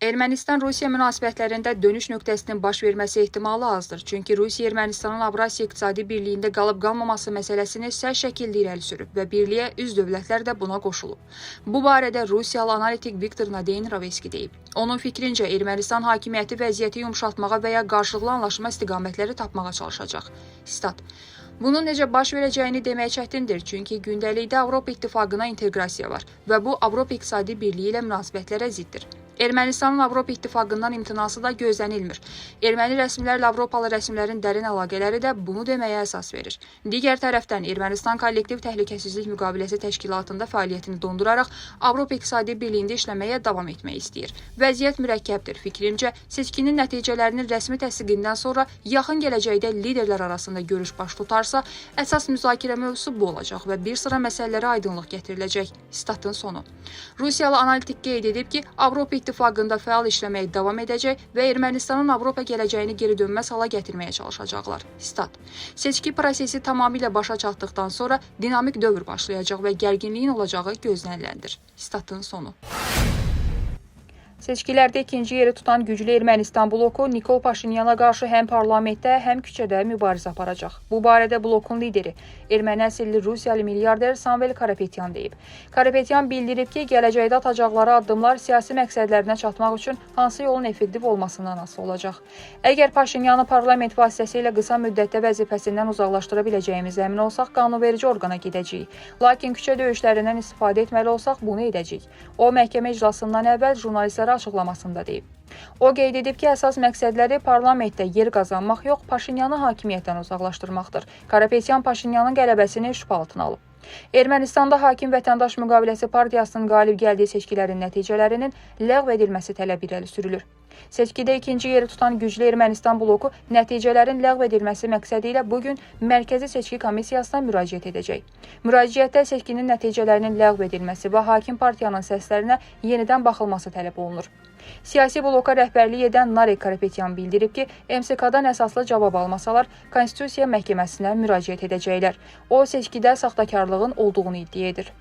Ermənistan-Rusiya münasibətlərində dönüş nöqtəsinin baş verməsi ehtimalı azdır. Çünki Rusiya Ermənistanın Avrasiya İqtisadi Birliyində qalıb-qalmaması məsələsini sərt şəkildə irəli sürüb və birliyə üzv dövlətlər də buna qoşulub. Bu barədə Rusiyalı analitik Viktor Nadeyn-Ravski deyib. Onun fikrincə, Ermənistan hakimiyyəti vəziyyəti yumşaltmağa və ya qarşılıqlı anlaşma istiqamətləri tapmağa çalışacaq. Stat. Bunun necə baş verəcəyini demək çətindir, çünki gündəlikdə Avropa İttifaqına inteqrasiya var və bu Avropa İqtisadi Birliyi ilə münasibətlərə ziddir. Ermənistanın Avropa İttifaqından imtinası da gözlənilmir. Erməni rəsmilərlə Avropalı rəsmilərin dərin əlaqələri də bunu deməyə əsas verir. Digər tərəfdən, Ermənistan Kollektiv Təhlükəsizlik Müqaviləsi Təşkilatında fəaliyyətini donduraraq Avropa İqtisadi Birliyində işləməyə davam etmək istəyir. Vəziyyət mürəkkəbdir. Fikrimcə, seçkinin nəticələrinin rəsmi təsdiqindən sonra yaxın gələcəkdə liderlər arasında görüş baş tutarsa, əsas müzakirə mövzusu bu olacaq və bir sıra məsələlərə aydınlıq gətiriləcək. Statın sonu. Rusiyalı analitik qeyd edib ki, Avropa İttifaqında fəal işləməyə davam edəcək və Ermənistanın Avropa gələcəyini geri dönməz hala gətirməyə çalışacaqlar. Stat. Seçki prosesi tamamilə başa çatdıqdan sonra dinamik dövr başlayacaq və gərginliyin olacağı gözləniləndir. Statın sonu. Seçkilərdə ikinci yeri tutan güclü Ermənistan bloku Nikol Paşinyana qarşı həm parlamentdə, həm küçədə mübarizə aparacaq. Bu barədə blokun lideri, erməni əsilli Rusiyalı milyarder Samvel Karapetyan deyib. Karapetyan bildirib ki, gələcəkdə atacaqları addımlar siyasi məqsədlərinə çatmaq üçün hansı yolun effektiv olmasından asılı olacaq. Əgər Paşinyanı parlament vasitəsilə qısa müddətdə vəzifəsindən uzaqlaşdıra biləcəyimiz əmin olsaq, qanunverici orqana gedəcəyik. Lakin küçə döyüşlərindən istifadə etməli olsaq, bunu edəcəyik. O, məhkəmə iclasından əvvəl jurnalistlərə açıqlamasında deyib. O qeyd edib ki, əsas məqsədləri parlamentdə yer qazanmaq yox, Paşinyanı hakimiyyətdən uzaqlaşdırmaqdır. Karapetyan Paşinyanın qələbəsini şübhə altına alıb. Ermənistanda Hakim Vətəndaş Müqaviləsi Partiyasının qalib gəldiyi seçkilərin nəticələrinin ləğv edilməsi tələbi irəli sürülür. Seçkidə ikinci yeri tutan güclü Ermənistan bloku nəticələrin ləğv edilməsi məqsədi ilə bugün Mərkəzi Seçki Komissiyasına müraciət edəcək. Müraciətdə seçkinin nəticələrinin ləğv edilməsi və hakim partiyanın səslərinə yenidən baxılması tələb olunur. Siyasi bloka rəhbərlik edən Narek Karapetyan bildirib ki, MSK-dan əsaslı cavab almasalar, Konstitusiya Məhkəməsinə müraciət edəcəklər. O, seçkidə saxtakarlığın olduğunu iddia edir.